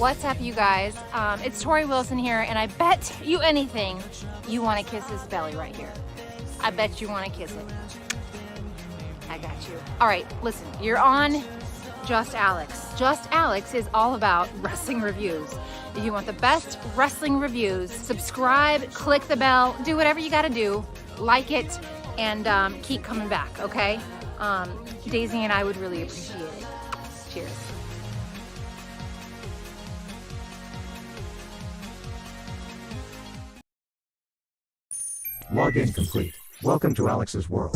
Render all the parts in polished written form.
What's up, you guys? It's Tori Wilson here, and I bet you anything you want to kiss his belly right here. I bet you want to kiss it. I got you. All right, listen, you're on Just Alyx. Just Alyx is all about wrestling reviews. If you want the best wrestling reviews, subscribe, click the bell, do whatever you got to do, like it, and keep coming back, okay? Daisy and I would really appreciate it. Cheers. Login complete. Welcome to Alyx's world.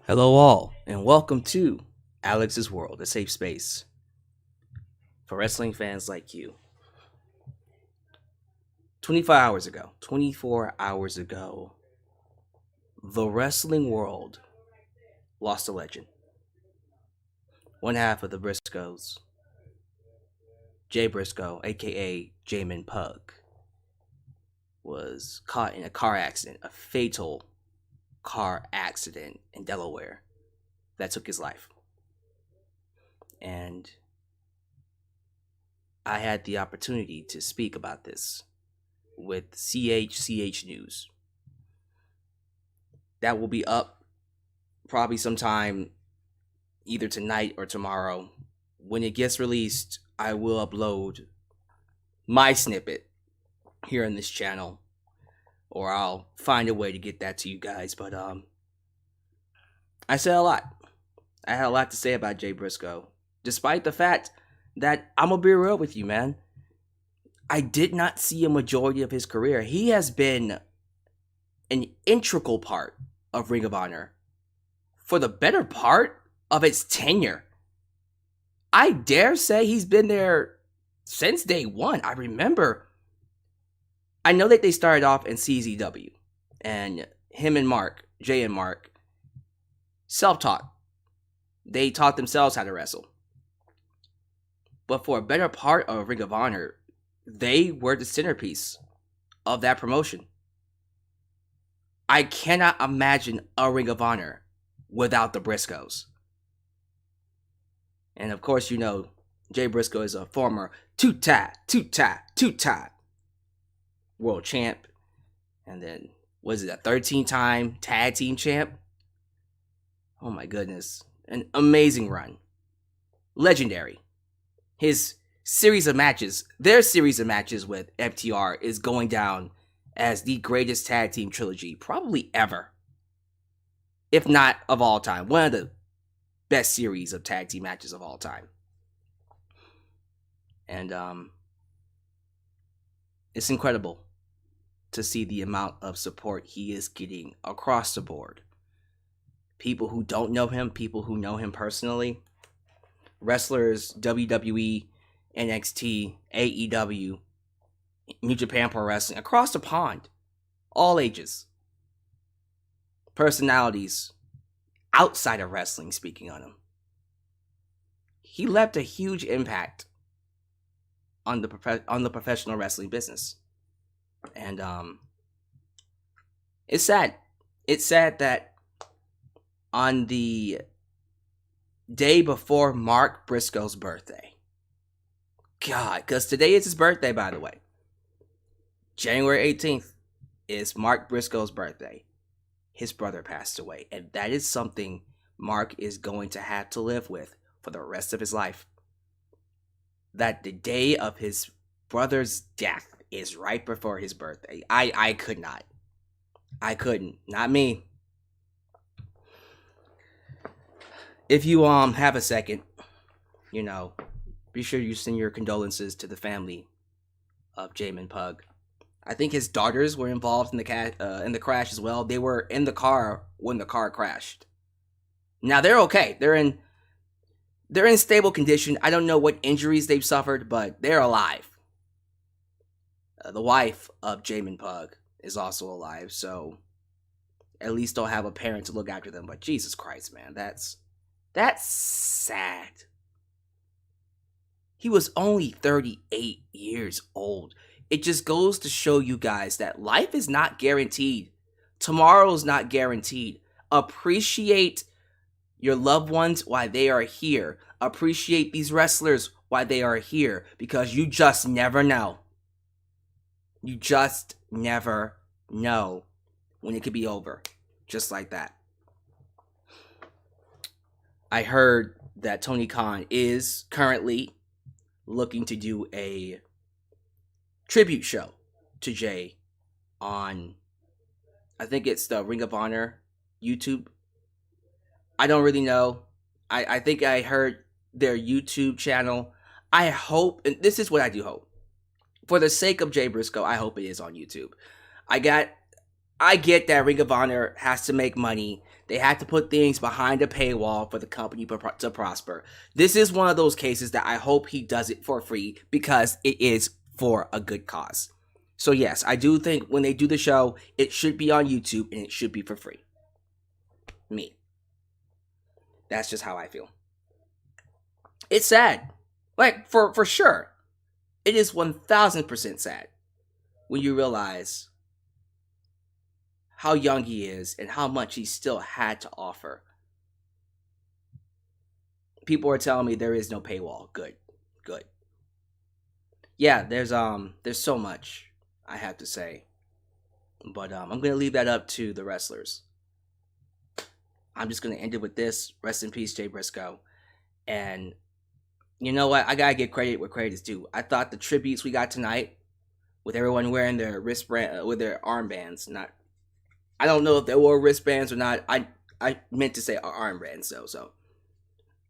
Hello all, and welcome to Alyx's World, a safe space for wrestling fans like you. 24 hours ago, the wrestling world lost a legend. One half of the Briscoes, Jay Briscoe, aka Jamin Pug, was caught in a car accident, a fatal car accident in Delaware that took his life. And I had the opportunity to speak about this with CH News. That will be up probably sometime either tonight or tomorrow. When it gets released, I will upload my snippet here on this channel, or I'll find a way to get that to you guys. But I said a lot. I had a lot to say about Jay Briscoe, despite the fact that, I'm gonna be real with you, man, I did not see a majority of his career. He has been an integral part of Ring of Honor for the better part of its tenure. I dare say he's been there since day one. I know that they started off in CZW, and him and Mark, Jay and Mark, self-taught. They taught themselves how to wrestle. But for a better part of Ring of Honor, they were the centerpiece of that promotion. I cannot imagine a Ring of Honor without the Briscoes. And of course, you know, Jay Briscoe is a former two-time world champ, and then was it a 13-time tag team champ? Oh my goodness, an amazing run, legendary. Their series of matches with FTR is going down as the greatest tag team trilogy probably ever, if not of all time. One of the best series of tag team matches of all time. And it's incredible to see the amount of support he is getting across the board. People who don't know him, people who know him personally, wrestlers, WWE, NXT, AEW, New Japan Pro Wrestling, across the pond, all ages, personalities outside of wrestling speaking on him. He left a huge impact on the professional wrestling business. And it's sad. It's sad that on the day before Mark Briscoe's birthday, God, because today is his birthday, by the way. January 18th is Mark Briscoe's birthday. His brother passed away, and that is something Mark is going to have to live with for the rest of his life. That the day of his brother's death is right before his birthday. I couldn't. Not me. If you have a second, you know, be sure you send your condolences to the family of Jamin Pug. I think his daughters were involved in the crash as well. They were in the car when the car crashed. Now they're okay. They're in stable condition. I don't know what injuries they've suffered, but they're alive. The wife of Jamin Pug is also alive, so at least they'll have a parent to look after them. But Jesus Christ, man, that's sad. He was only 38 years old. It just goes to show you guys that life is not guaranteed. Tomorrow's not guaranteed. Appreciate your loved ones while they are here. Appreciate these wrestlers while they are here, because you just never know. You just never know when it could be over. Just like that. I heard that Tony Khan is currently looking to do a tribute show to Jay on, I think it's the Ring of Honor YouTube. I don't really know. I think I heard their YouTube channel. I hope, and this is what I do hope. For the sake of Jay Briscoe, I hope it is on YouTube. I get that Ring of Honor has to make money. They have to put things behind a paywall for the company to prosper. This is one of those cases that I hope he does it for free, because it is for a good cause. So yes, I do think when they do the show, it should be on YouTube and it should be for free. Me. That's just how I feel. It's sad. Like, for sure. It is 1000% sad when you realize how young he is and how much he still had to offer. People are telling me there is no paywall. Good. Yeah, there's so much I have to say. But I'm going to leave that up to the wrestlers. I'm just going to end it with this. Rest in peace, Jay Briscoe. And you know what? I got to give credit where credit is due. I thought the tributes we got tonight, with everyone wearing their wristband, with their armbands, I don't know if they wore wristbands or not. I meant to say armbands, so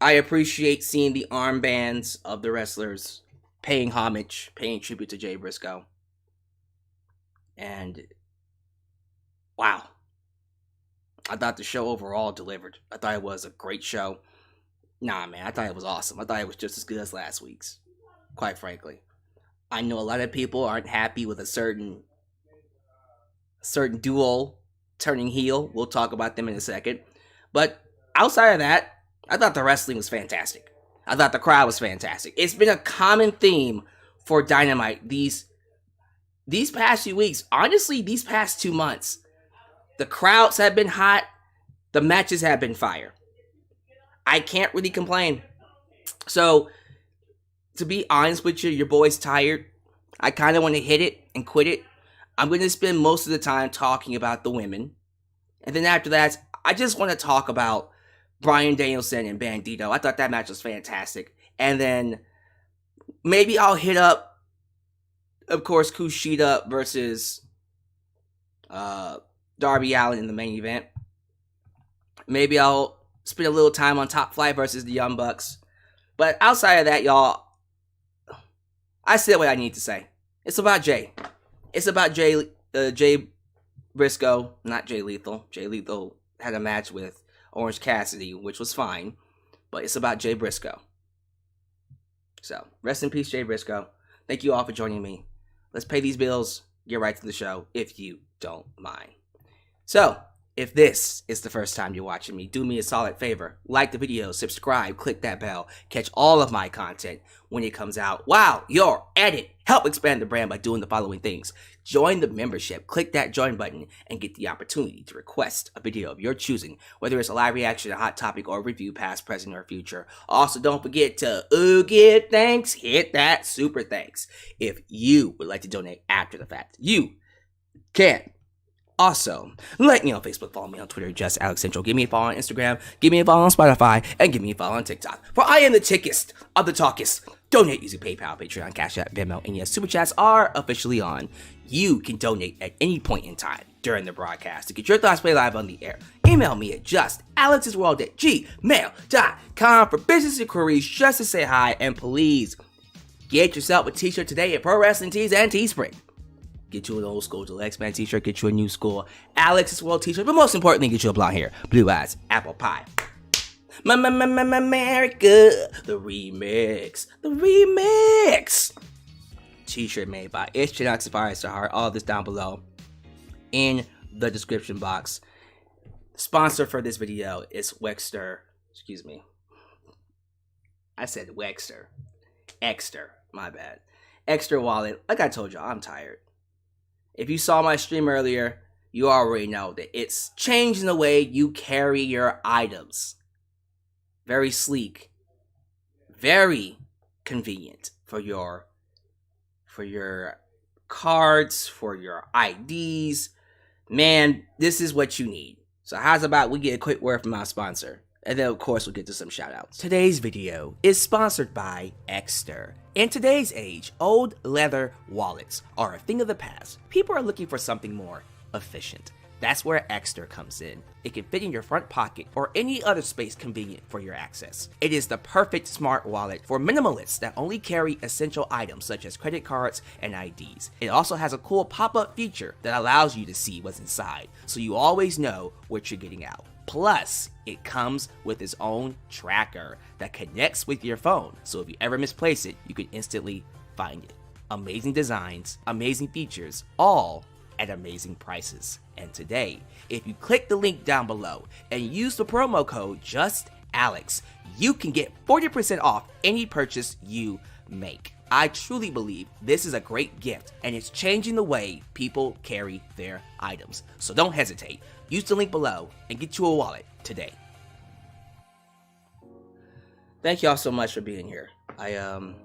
I appreciate seeing the armbands of the wrestlers paying homage, paying tribute to Jay Briscoe. And wow. I thought the show overall delivered. I thought it was a great show. Nah, man, I thought it was awesome. I thought it was just as good as last week's, quite frankly. I know a lot of people aren't happy with a certain duo turning heel. We'll talk about them in a second. But outside of that, I thought the wrestling was fantastic. I thought the crowd was fantastic. It's been a common theme for Dynamite these past few weeks. Honestly, these past 2 months. The crowds have been hot. The matches have been fire. I can't really complain. So, to be honest with you, your boy's tired. I kind of want to hit it and quit it. I'm going to spend most of the time talking about the women. And then after that, I just want to talk about Bryan Danielson and Bandido. I thought that match was fantastic. And then maybe I'll hit up, of course, KUSHIDA versus Darby Allin in the main event. Maybe I'll spend a little time on Top Flight versus the Young Bucks. But outside of that, y'all, I said what I need to say. It's about Jay. It's about Jay Briscoe, not Jay Lethal. Jay Lethal had a match with Orange Cassidy, which was fine. But it's about Jay Briscoe. So, rest in peace, Jay Briscoe. Thank you all for joining me. Let's pay these bills, get right to the show, if you don't mind. So, if this is the first time you're watching me, do me a solid favor. Like the video, subscribe, click that bell, catch all of my content when it comes out. While you're at it, help expand the brand by doing the following things. Join the membership, click that join button, and get the opportunity to request a video of your choosing, whether it's a live reaction, a hot topic, or a review, past, present, or future. Also, don't forget to give thanks, hit that super thanks. If you would like to donate after the fact, you can. Also, like me on Facebook, follow me on Twitter, just Alyx Central. Give me a follow on Instagram, give me a follow on Spotify, and give me a follow on TikTok. For I am the tickest of the talkest. Donate using PayPal, Patreon, Cash App, Venmo, and yes, Super Chats are officially on. You can donate at any point in time during the broadcast to get your thoughts played live on the air. Email me at justalyxsworld@gmail.com for business inquiries, just to say hi, and please get yourself a t-shirt today at Pro Wrestling Tees and Teespring. Get you an old school Deluxe Man t-shirt, get you a new school Alex's World t-shirt, but most importantly, get you a blonde hair, blue eyes, apple pie. America, the remix. T-shirt made by It's Chinox Inspires to Heart. All this down below in the description box. Sponsor for this video is Wexter. Excuse me. I said Wexter. Extra. My bad. Extra wallet. Like I told y'all, I'm tired. If you saw my stream earlier, you already know that it's changing the way you carry your items. Very sleek. Very convenient for your cards, for your IDs. Man, this is what you need. So how's about we get a quick word from our sponsor? And then, of course, we'll get to some shoutouts. Today's video is sponsored by Exter. In today's age, old leather wallets are a thing of the past. People are looking for something more efficient. That's where Exter comes in. It can fit in your front pocket or any other space convenient for your access. It is the perfect smart wallet for minimalists that only carry essential items such as credit cards and IDs. It also has a cool pop-up feature that allows you to see what's inside, so you always know what you're getting out. Plus, it comes with its own tracker that connects with your phone, so if you ever misplace it, you can instantly find it. Amazing designs, amazing features, all at amazing prices. And today, if you click the link down below and use the promo code JUSTALEX, you can get 40% off any purchase you make. I truly believe this is a great gift and it's changing the way people carry their items. So don't hesitate. Use the link below and get you a wallet today. Thank y'all so much for being here. I've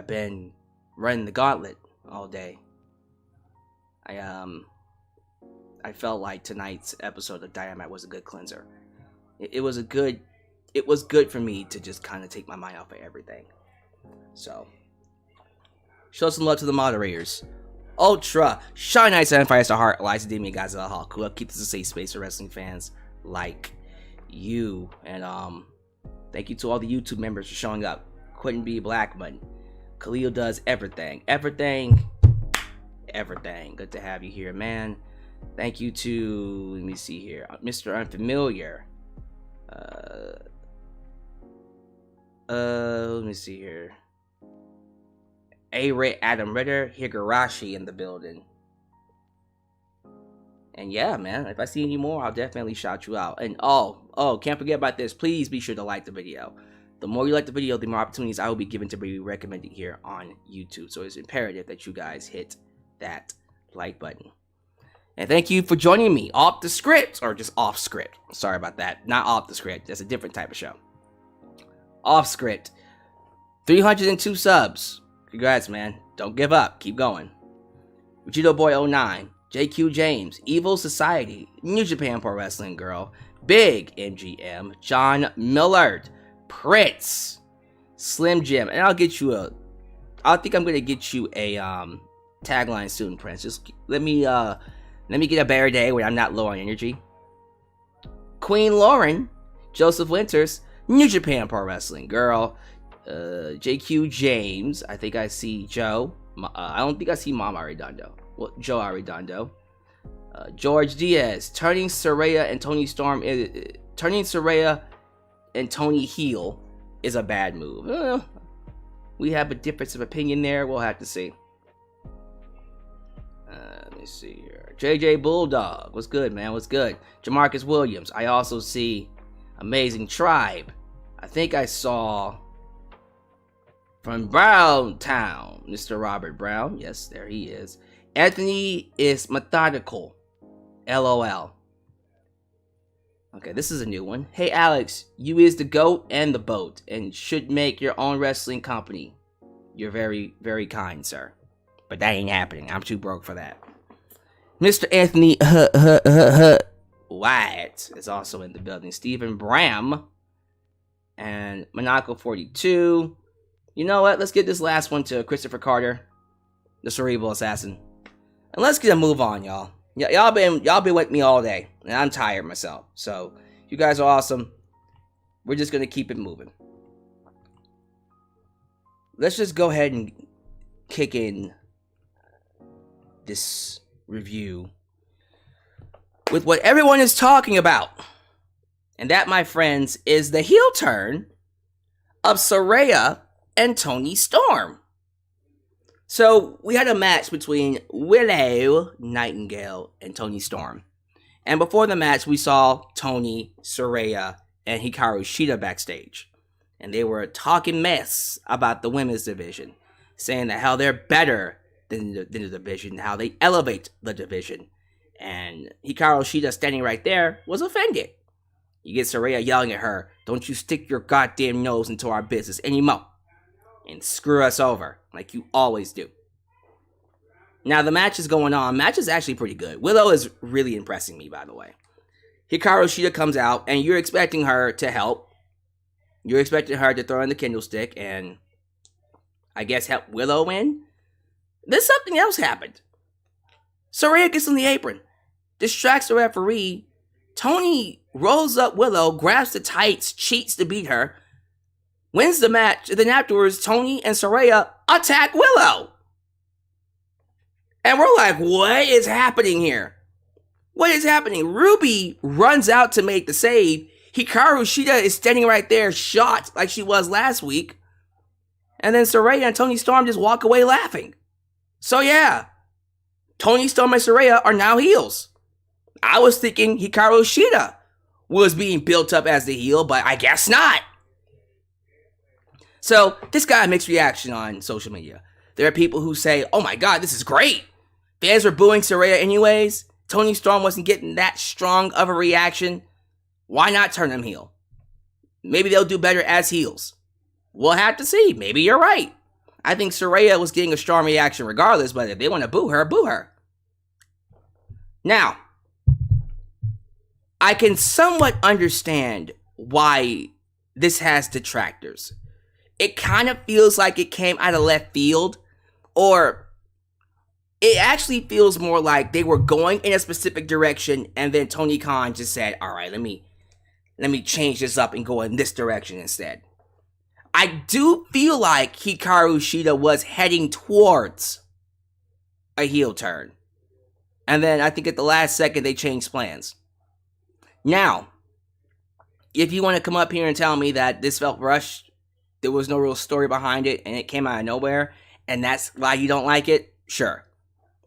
been running the gauntlet all day. I felt like tonight's episode of Dynamite was a good cleanser. It was good for me to just kind of take my mind off of everything. So, show some love to the moderators. Ultra, Shine Knights, Empire to Heart, Eliza Demi, Godzilla Hawk, who keep this a safe space for wrestling fans like you. And thank you to all the YouTube members for showing up. Couldn't be Blackman. Khalil does everything. Everything. Good to have you here, man. Thank you to, let me see here, Mr. Unfamiliar. Let me see here. Adam Ritter, Higurashi in the building. And yeah, man, if I see any more, I'll definitely shout you out. And can't forget about this. Please be sure to like the video. The more you like the video, the more opportunities I will be given to be recommended here on YouTube. So it's imperative that you guys hit that like button. And thank you for joining me off the script, or just off script. Sorry about that. Not off the script. That's a different type of show. Off script. 302 subs. Congrats, man. Don't give up. Keep going. Vegito Boy 09. JQ James. Evil Society. New Japan Pro Wrestling Girl. Big MGM. John Millard. Prince. Slim Jim. And I think I'm going to get you a tagline soon, Prince. Just let me get a better day when I'm not low on energy. Queen Lauren. Joseph Winters. New Japan Pro Wrestling Girl. JQ James. I think I see Joe. I don't think I see Mama Arredondo. Well, Joe Arredondo. George Diaz. Turning Saraya and Toni Storm. Turning Saraya and Toni heel is a bad move. We have a difference of opinion there. We'll have to see. Let me see here. JJ Bulldog. What's good, man? What's good? Jamarcus Williams. I also see Amazing Tribe. I think I saw from Brown Town, Mr. Robert Brown. Yes, there he is. Anthony is methodical. LOL. Okay, this is a new one. Hey, Alex, you is the GOAT and the boat and should make your own wrestling company. You're very, very kind, sir. But that ain't happening. I'm too broke for that. Mr. Anthony Wyatt is also in the building. Stephen Bram. And Monaco 42. You know what? Let's get this last one to Christopher Carter, the Cerebral Assassin. And let's get a move on, y'all. Y'all been with me all day. And I'm tired myself. So, you guys are awesome. We're just going to keep it moving. Let's just go ahead and kick in this review with what everyone is talking about. And that, my friends, is the heel turn of Saraya and Toni Storm. So, we had a match between Willow Nightingale and Toni Storm. And before the match, we saw Toni, Saraya, and Hikaru Shida backstage. and they were talking mess about the women's division, saying that how they're better than the division, how they elevate the division. And Hikaru Shida, standing right there, was offended. You get Saraya yelling at her, "Don't you stick your goddamn nose into our business anymore and screw us over like you always do." Now the match is going on. Match is actually pretty good. Willow is really impressing me, by the way. Hikaru Shida comes out, and you're expecting her to help. You're expecting her to throw in the kendo stick and, I guess, help Willow win. Then something else happened. Saraya gets on the apron, distracts the referee. Toni rolls up Willow, grabs the tights, cheats to beat her, wins the match, and then afterwards, Toni and Saraya attack Willow. And we're like, what is happening here? What is happening? Ruby runs out to make the save. Hikaru Shida is standing right there, shot like she was last week. And then Saraya and Toni Storm just walk away laughing. So yeah, Toni Storm and Saraya are now heels. I was thinking Hikaru Shida was being built up as the heel, but I guess not. So this got a mixed reaction on social media. There are people who say, "Oh my god, this is great. Fans were booing Saraya anyways. Toni Storm wasn't getting that strong of a reaction. Why not turn them heel? Maybe they'll do better as heels." We'll have to see. Maybe you're right. I think Saraya was getting a strong reaction regardless, but if they want to boo her, boo her. Now, I can somewhat understand why this has detractors. It kind of feels like it came out of left field, or it actually feels more like they were going in a specific direction, and then Tony Khan just said, "All right, let me change this up and go in this direction instead." I do feel like Hikaru Shida was heading towards a heel turn. And then I think at the last second they changed plans. Now, if you want to come up here and tell me that this felt rushed, there was no real story behind it, and it came out of nowhere, and that's why you don't like it, sure.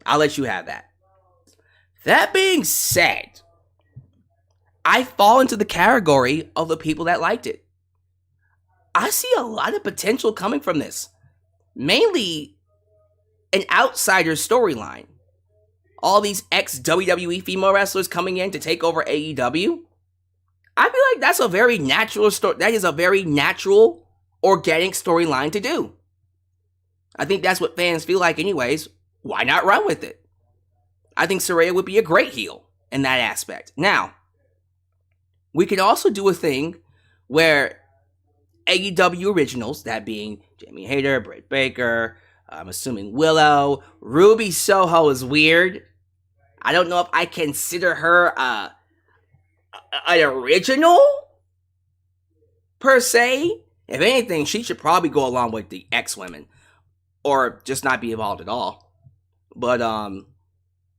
I'll let you have that. That being said, I fall into the category of the people that liked it. I see a lot of potential coming from this. Mainly an outsider storyline. All these ex-WWE female wrestlers coming in to take over AEW. I feel like that's a very natural story. That is a very natural, organic storyline to do. I think that's what fans feel like anyways. Why not run with it? I think Saraya would be a great heel in that aspect. Now, we could also do a thing where AEW originals, that being Jamie Hayter, Britt Baker, I'm assuming Willow, Ruby Soho is weird. I don't know if I consider her an original, per se. If anything, she should probably go along with the X-Women, or just not be involved at all. But,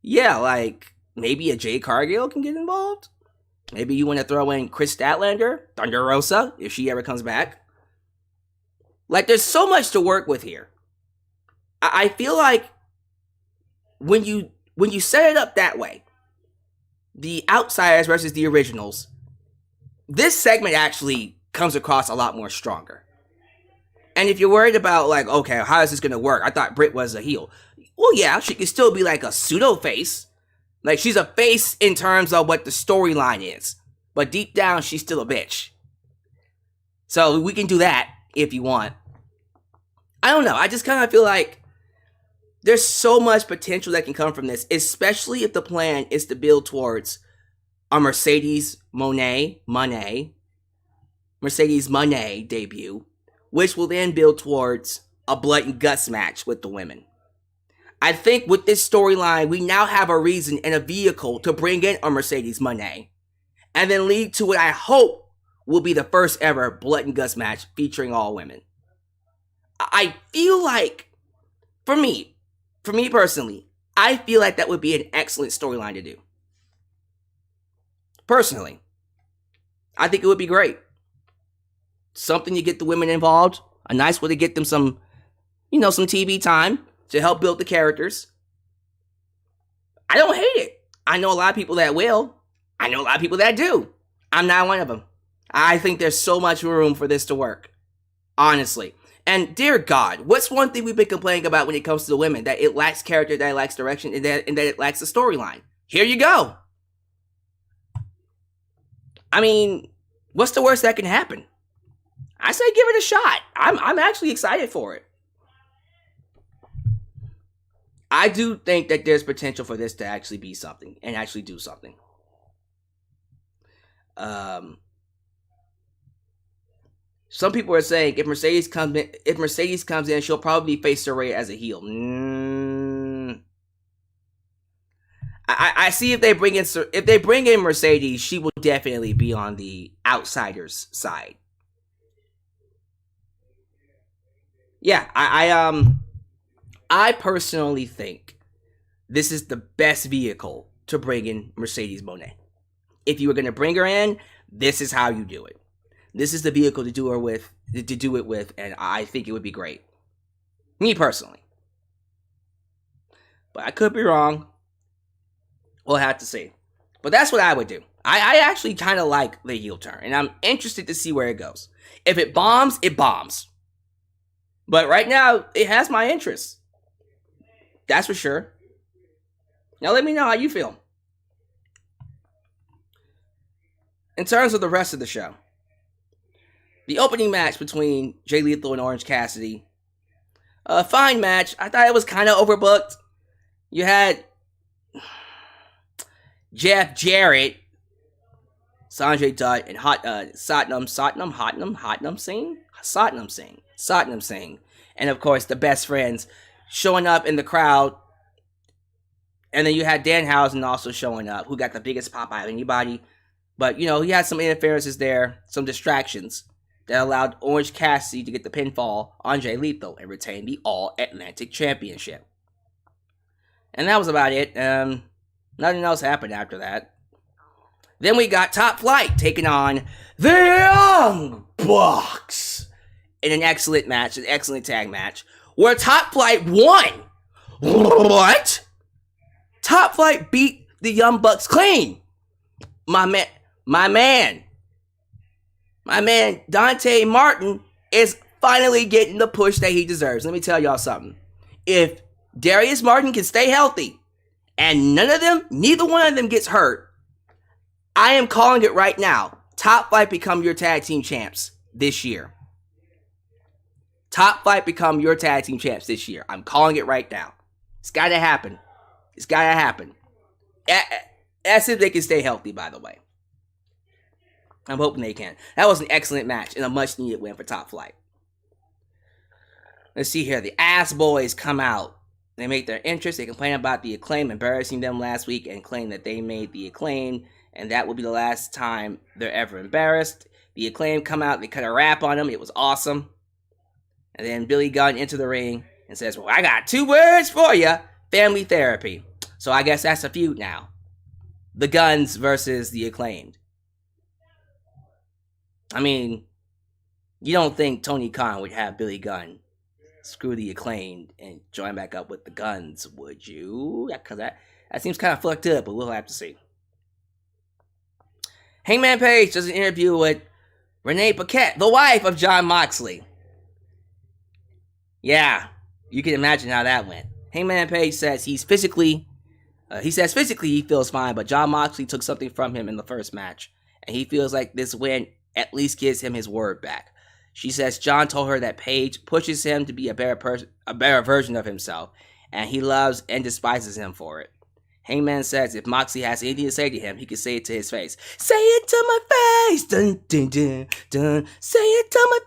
yeah, like, maybe a Jade Cargill can get involved. Maybe you want to throw in Chris Statlander, Thunder Rosa, if she ever comes back. Like, there's so much to work with here. I feel like when you set it up that way, the outsiders versus the originals, this segment actually comes across a lot more stronger. And if you're worried about, like, okay, how is this going to work? I thought Britt was a heel. Well, yeah, she could still be like a pseudo-face. Like, she's a face in terms of what the storyline is. But deep down, she's still a bitch. So we can do that if you want. I don't know. I just kind of feel like there's so much potential that can come from this, especially if the plan is to build towards a Mercedes Moné debut, which will then build towards a blood and guts match with the women. I think with this storyline, we now have a reason and a vehicle to bring in a Mercedes Moné, and then lead to what I hope will be the first ever blood and guts match featuring all women. I feel like, for me personally, I feel like that would be an excellent storyline to do. Personally, I think it would be great. Something to get the women involved, a nice way to get them some TV time to help build the characters. I don't hate it. I know a lot of people that will. I know a lot of people that do. I'm not one of them. I think there's so much room for this to work. Honestly. And dear God, what's one thing we've been complaining about when it comes to the women? That it lacks character, that it lacks direction, and that it lacks a storyline. Here you go. I mean, what's the worst that can happen? I say give it a shot. I'm actually excited for it. I do think that there's potential for this to actually be something and actually do something. Some people are saying if Mercedes comes in, she'll probably face Saraya as a heel. I see if they bring in Mercedes, she will definitely be on the outsiders side. Yeah, I personally think this is the best vehicle to bring in Mercedes Moné. If you were going to bring her in, this is how you do it. This is the vehicle to do it with, and I think it would be great. Me personally. But I could be wrong. We'll have to see. But that's what I would do. I actually kind of like the heel turn, and I'm interested to see where it goes. If it bombs, it bombs. But right now, it has my interest. That's for sure. Now let me know how you feel. In terms of the rest of the show, the opening match between Jay Lethal and Orange Cassidy, a fine match. I thought it was kind of overbooked. You had Jeff Jarrett, Sanjay Dutt, and Satnam Singh, and of course the best friends showing up in the crowd. And then you had Danhausen also showing up, who got the biggest pop out of anybody. But, you know, he had some interferences there, some distractions that allowed Orange Cassidy to get the pinfall on Jay Lethal and retain the All-Atlantic Championship. And that was about it. Nothing else happened after that. Then we got Top Flight taking on the Young Bucks in an excellent match, an excellent tag match, where Top Flight won. What? Top Flight beat the Young Bucks clean. My man, Dante Martin is finally getting the push that he deserves. Let me tell y'all something. If Darius Martin can stay healthy and neither one of them gets hurt, I am calling it right now. Top Flight become your tag team champs this year. Top Flight become your tag team champs this year. I'm calling it right now. It's got to happen. It's got to happen. As if they can stay healthy, by the way. I'm hoping they can. That was an excellent match and a much-needed win for Top Flight. Let's see here. The Ass Boys come out. They make their entrance. They complain about the Acclaim embarrassing them last week and claim that they made the Acclaim, and that will be the last time they're ever embarrassed. The Acclaim come out. They cut a rap on them. It was awesome. And then Billy Gunn into the ring and says, well, I got 2 words for you. Family therapy. So I guess that's a feud now. The Guns versus the Acclaimed. I mean, you don't think Tony Khan would have Billy Gunn screw the Acclaimed and join back up with the Guns, would you? Because that seems kind of fucked up, but we'll have to see. Hangman Page does an interview with Renee Paquette, the wife of Jon Moxley. Yeah, you can imagine how that went. Hangman Page says he physically he feels fine, but Jon Moxley took something from him in the first match, and he feels like this win at least gives him his word back. She says Jon told her that Page pushes him to be a better version of himself, and he loves and despises him for it. Hangman says if Moxley has anything to say to him, he can say it to his face. Say it to my face, dun dun dun dun. Say it to my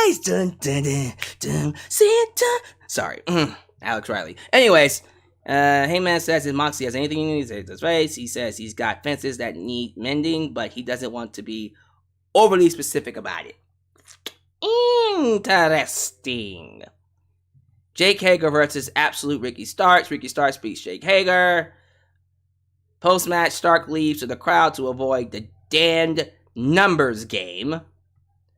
face, dun dun dun dun. Say it to. Sorry, Alex Riley. Anyways, Hangman says if Moxley has anything he needs to say to his face, he says he's got fences that need mending, but he doesn't want to be overly specific about it. Interesting. Jake Hager versus Absolute Ricky Starks. Ricky Starks beats Jake Hager. Post-match, Stark leaves to the crowd to avoid the damned numbers game.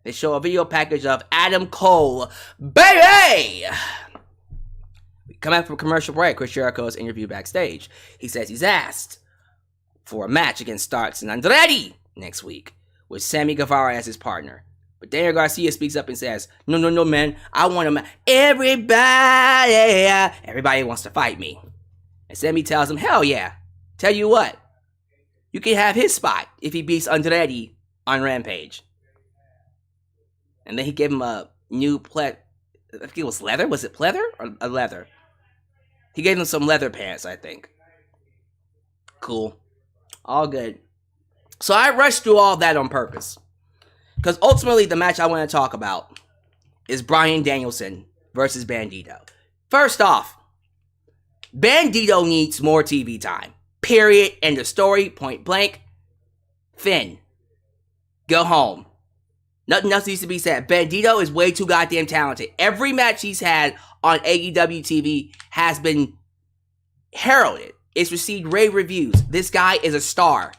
They show a video package of Adam Cole. Baby! We come back from commercial break. Chris Jericho's interview backstage. He says he's asked for a match against Starks and Andretti next week, with Sammy Guevara as his partner. But Daniel Garcia speaks up and says, no, man. I want him. Everybody wants to fight me. And Sammy tells him, hell yeah. Tell you what. You can have his spot if he beats Andrade on Rampage. And then he gave him a new I think it was leather. Was it pleather or a leather? He gave him some leather pants, I think. Cool. All good. So I rushed through all that on purpose. Because ultimately the match I want to talk about is Bryan Danielson versus Bandido. First off, Bandido needs more TV time. Period. End of story. Point blank. Finn. Go home. Nothing else needs to be said. Bandido is way too goddamn talented. Every match he's had on AEW TV has been heralded. It's received rave reviews. This guy is a star.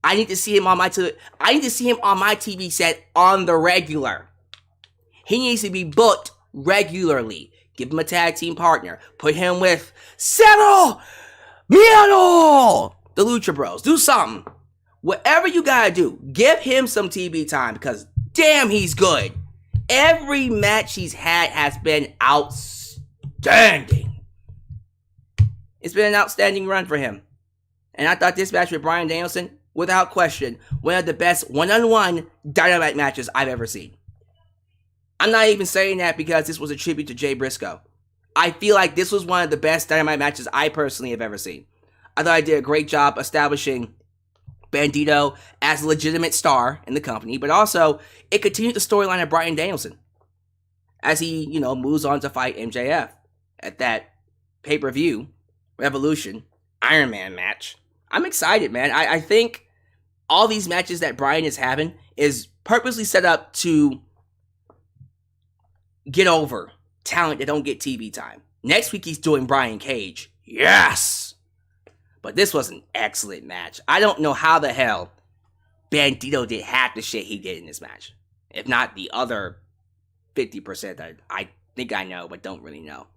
I need to see him on my TV set on the regular. He needs to be booked regularly. Give him a tag team partner. Put him with Cero Miedo, the Lucha Bros. Do something. Whatever you gotta do, give him some TV time because damn, he's good. Every match he's had has been outstanding. It's been an outstanding run for him. And I thought this match with Bryan Danielson, without question, one of the best one-on-one Dynamite matches I've ever seen. I'm not even saying that because this was a tribute to Jay Briscoe. I feel like this was one of the best Dynamite matches I personally have ever seen. I thought I did a great job establishing Bandido as a legitimate star in the company, but also it continued the storyline of Bryan Danielson as he, moves on to fight MJF at that pay-per-view Revolution Iron Man match. I'm excited, man. I think all these matches that Bryan is having is purposely set up to get over talent that don't get TV time. Next week he's doing Brian Cage. Yes! But this was an excellent match. I don't know how the hell Bandido did half the shit he did in this match. If not the other 50% that I think I know, but don't really know.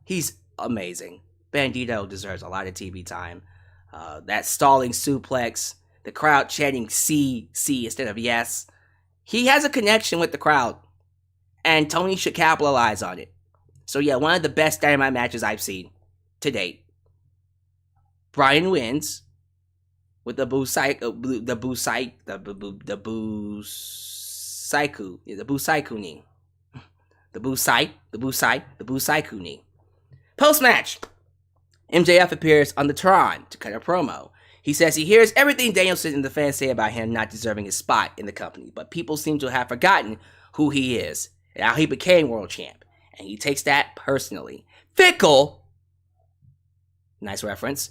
He's amazing. Bandido deserves a lot of TV time. That stalling suplex, the crowd chanting C instead of yes. He has a connection with the crowd, and Toni should capitalize on it. So yeah, one of the best Dynamite matches I've seen to date. Bryan wins with the Busaiku knee. Post-match, MJF appears on the Tron to cut a promo. He says he hears everything Danielson and the fans say about him not deserving his spot in the company, but people seem to have forgotten who he is and how he became world champ, and he takes that personally. Fickle, nice reference,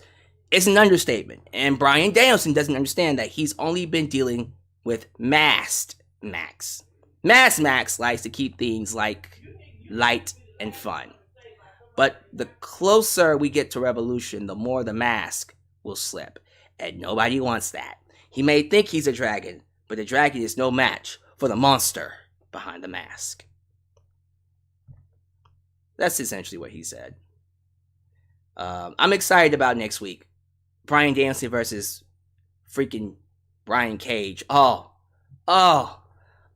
is an understatement, and Bryan Danielson doesn't understand that he's only been dealing with masked Max. Masked Max likes to keep things like light and fun. But the closer we get to Revolution, the more the mask will slip. And nobody wants that. He may think he's a dragon, but the dragon is no match for the monster behind the mask. That's essentially what he said. I'm excited about next week. Bryan Danielson versus freaking Brian Cage. Oh,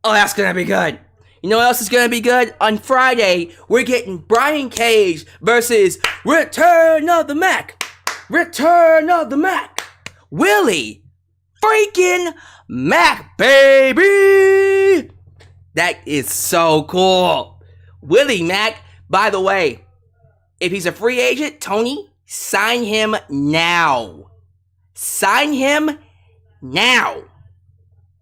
that's gonna be good. You know what else is gonna be good? On Friday, we're getting Brian Cage versus Return of the Mac. Willie freaking Mac, baby! That is so cool. Willie Mac, by the way, if he's a free agent, Tony, sign him now. Sign him now.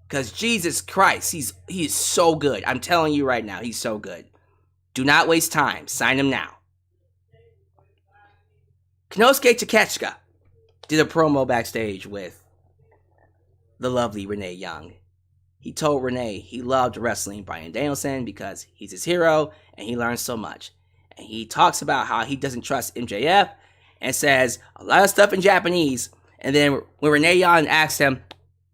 Because Jesus Christ, he is so good. I'm telling you right now, he's so good. Do not waste time. Sign him now. Konosuke Takeshita did a promo backstage with the lovely Renee Young. He told Renee he loved wrestling Bryan Danielson because he's his hero and he learns so much. And he talks about how he doesn't trust MJF and says a lot of stuff in Japanese. And then when Renee Young asks him,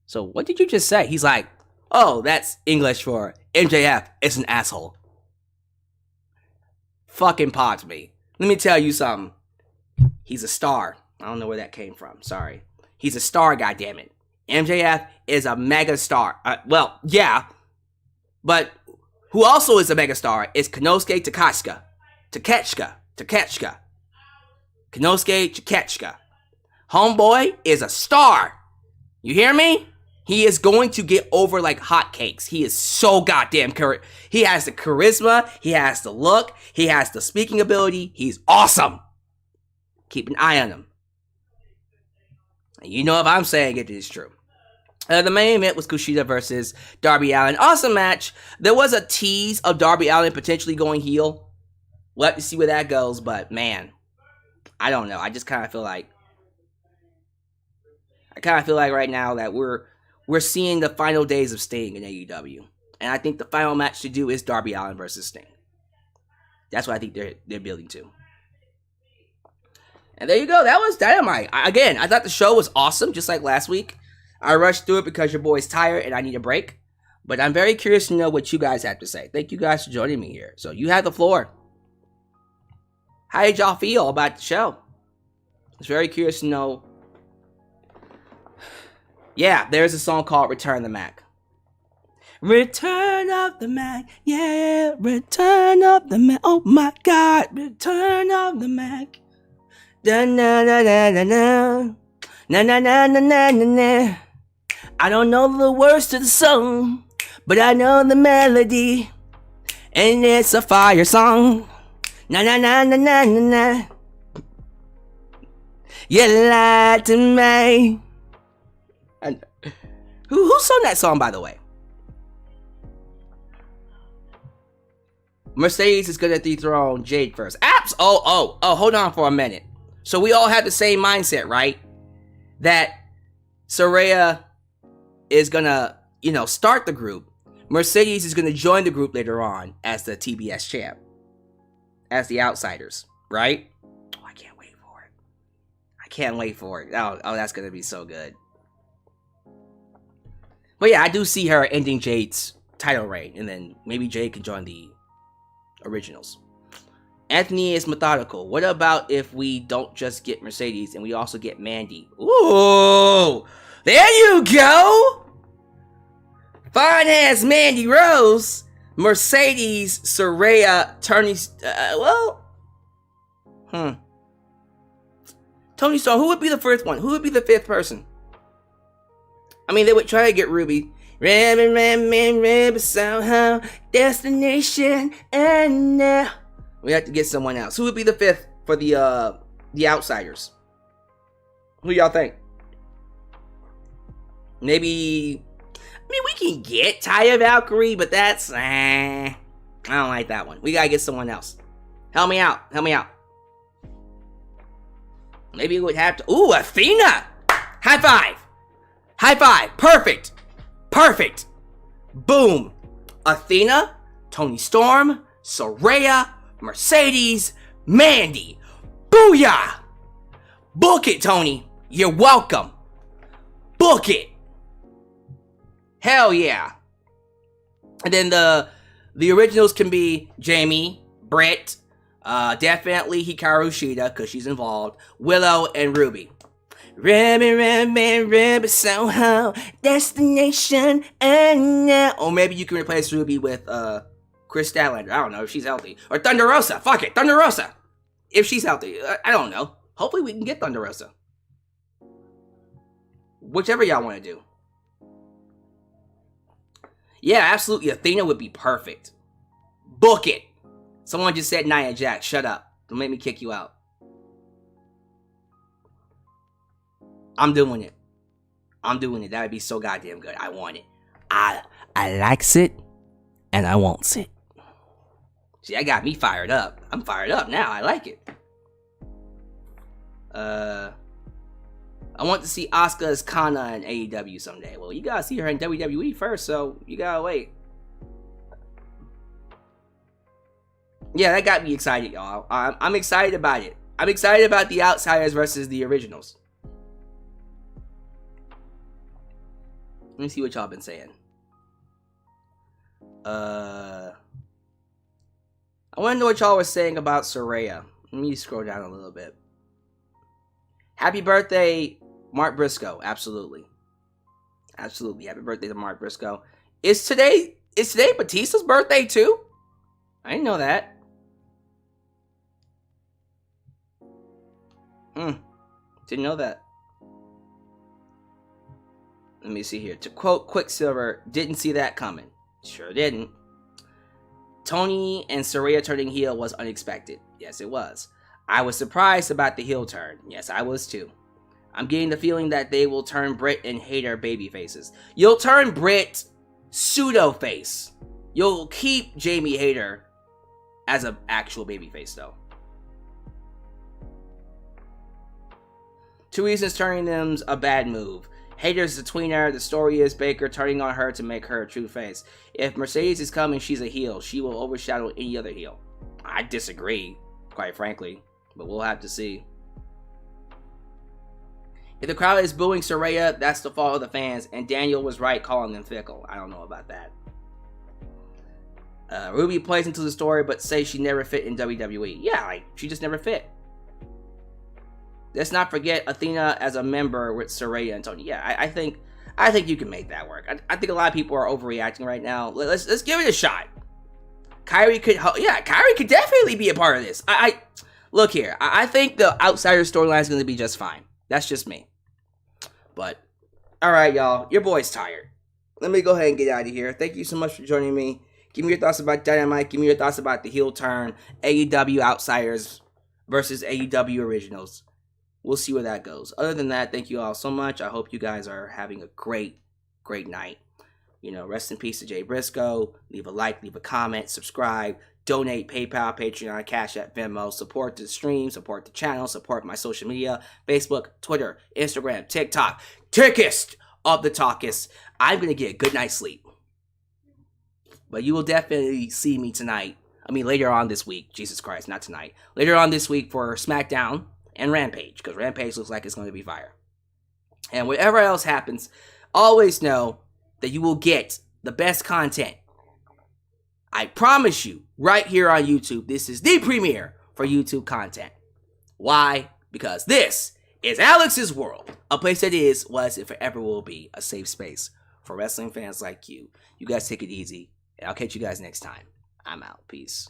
so what did you just say? He's like, oh, that's English for MJF is an asshole. Fucking popped me. Let me tell you something. He's a star. I don't know where that came from. Sorry. He's a star, goddammit. MJF is a mega star. Well, yeah. But who also is a megastar is Konosuke Takeshita. Konosuke Takeshita. Homeboy is a star. You hear me? He is going to get over like hotcakes. He is so goddamn he has the charisma. He has the look. He has the speaking ability. He's awesome. Keep an eye on him. And you know if I'm saying it is true. The main event was Kushida versus Darby Allin. Awesome match. There was a tease of Darby Allin potentially going heel. We'll have to see where that goes, but man, I don't know. I just kind of feel like right now that we're seeing the final days of Sting in AEW. And I think the final match to do is Darby Allin versus Sting. That's what I think they're building to. And there you go. That was Dynamite. Again, I thought the show was awesome, just like last week. I rushed through it because your boy's tired and I need a break. But I'm very curious to know what you guys have to say. Thank you guys for joining me here. So you have the floor. How did y'all feel about the show? I was very curious to know. Yeah, there's a song called Return the Mac. Return of the Mac. Yeah, Return of the Mac. Oh my God, Return of the Mac. Da na na na na na. Na na na na na na na. I don't know the words to the song, but I know the melody, and it's a fire song. Na na na na na na na. You lied to me. And who sung that song, by the way? Mercedes is gonna dethrone Jade first. Hold on for a minute. So we all have the same mindset, right? That Saraya is gonna, start the group. Mercedes is gonna join the group later on as the TBS champ, as the outsiders, right? Oh, I can't wait for it. Oh, that's gonna be so good. But yeah, I do see her ending Jade's title reign, and then maybe Jade can join the originals. Anthony is methodical. What about if we don't just get Mercedes and we also get Mandy? Ooh, there you go. Fine ass Mandy Rose, Mercedes, Saraya, Toni. Toni Storm. Who would be the first one? Who would be the fifth person? I mean, they would try to get Ruby. Rabbit, somehow. Destination, and now. We have to get someone else. Who would be the fifth for the outsiders? Who y'all think? Maybe. I mean, we can get Taya Valkyrie, but that's. I don't like that one. We gotta get someone else. Help me out. Maybe we would have to. Ooh, Athena! High five! Perfect! Boom! Athena, Toni Storm, Saraya, Mercedes, Mandy. Booyah! Book it, Tony. You're welcome. Book it. Hell yeah. And then the originals can be Jamie, Britt, definitely Hikaru Shida, because she's involved, Willow, and Ruby. Rabbit, somehow, destination, and now. Or maybe you can replace Ruby with, Chris Statlander. I don't know if she's healthy. Or Thunder Rosa. Fuck it, Thunder Rosa. If she's healthy. I don't know. Hopefully we can get Thunder Rosa. Whichever y'all want to do. Yeah, absolutely. Athena would be perfect. Book it. Someone just said Nia Jax. Shut up. Don't make me kick you out. I'm doing it. That would be so goddamn good. I want it. I likes it, and I wants it. See, that got me fired up. I'm fired up now. I like it. I want to see Asuka as Kana in AEW someday. Well, you gotta see her in WWE first, so you gotta wait. Yeah, that got me excited, y'all. I'm excited about it. I'm excited about the outsiders versus the originals. Let me see what y'all been saying. I want to know what y'all were saying about Saraya. Let me scroll down a little bit. Happy birthday, Mark Briscoe. Absolutely. Happy birthday to Mark Briscoe. Is today Is today Batista's birthday too? I didn't know that. Didn't know that. Let me see here. To quote Quicksilver, didn't see that coming. Sure didn't. Toni and Saraya turning heel was unexpected. Yes, it was. I was surprised about the heel turn. Yes, I was too. I'm getting the feeling that they will turn Britt and Hater baby faces. You'll turn Britt pseudo face. You'll keep Jamie Hater as an actual baby face though. 2 reasons turning them's a bad move. Hater's the tweener. The story is Baker turning on her to make her a true face. If Mercedes is coming, she's a heel. She will overshadow any other heel. I disagree, quite frankly, but we'll have to see. If the crowd is booing Saraya, that's the fault of the fans, and Daniel was right calling them fickle. I don't know about that. Ruby plays into the story, but says she never fit in WWE. Yeah, like, she just never fit. Let's not forget Athena as a member with Saraya and Toni. Yeah, I think you can make that work. I think a lot of people are overreacting right now. Let's give it a shot. Kyrie could definitely be a part of this. Look here. I think the outsider storyline is going to be just fine. That's just me. But all right, y'all. Your boy's tired. Let me go ahead and get out of here. Thank you so much for joining me. Give me your thoughts about Dynamite. Give me your thoughts about the heel turn, AEW outsiders versus AEW originals. We'll see where that goes. Other than that, thank you all so much. I hope you guys are having a great night. You know, rest in peace to Jay Briscoe. Leave a like, leave a comment, subscribe, donate, PayPal, Patreon, Cash App, Venmo. Support the stream, support the channel, support my social media, Facebook, Twitter, Instagram, TikTok. Tickest of the talkest. I'm going to get a good night's sleep. But you will definitely see me tonight. I mean, later on this week. Jesus Christ, not tonight. Later on this week for SmackDown and Rampage, because Rampage looks like it's going to be fire. And whatever else happens, always know that you will get the best content. I promise you, right here on YouTube, this is the premiere for YouTube content. Why? Because this is Alyx's World, a place that is, was, and forever will be a safe space for wrestling fans like you. You guys take it easy, and I'll catch you guys next time. I'm out. Peace.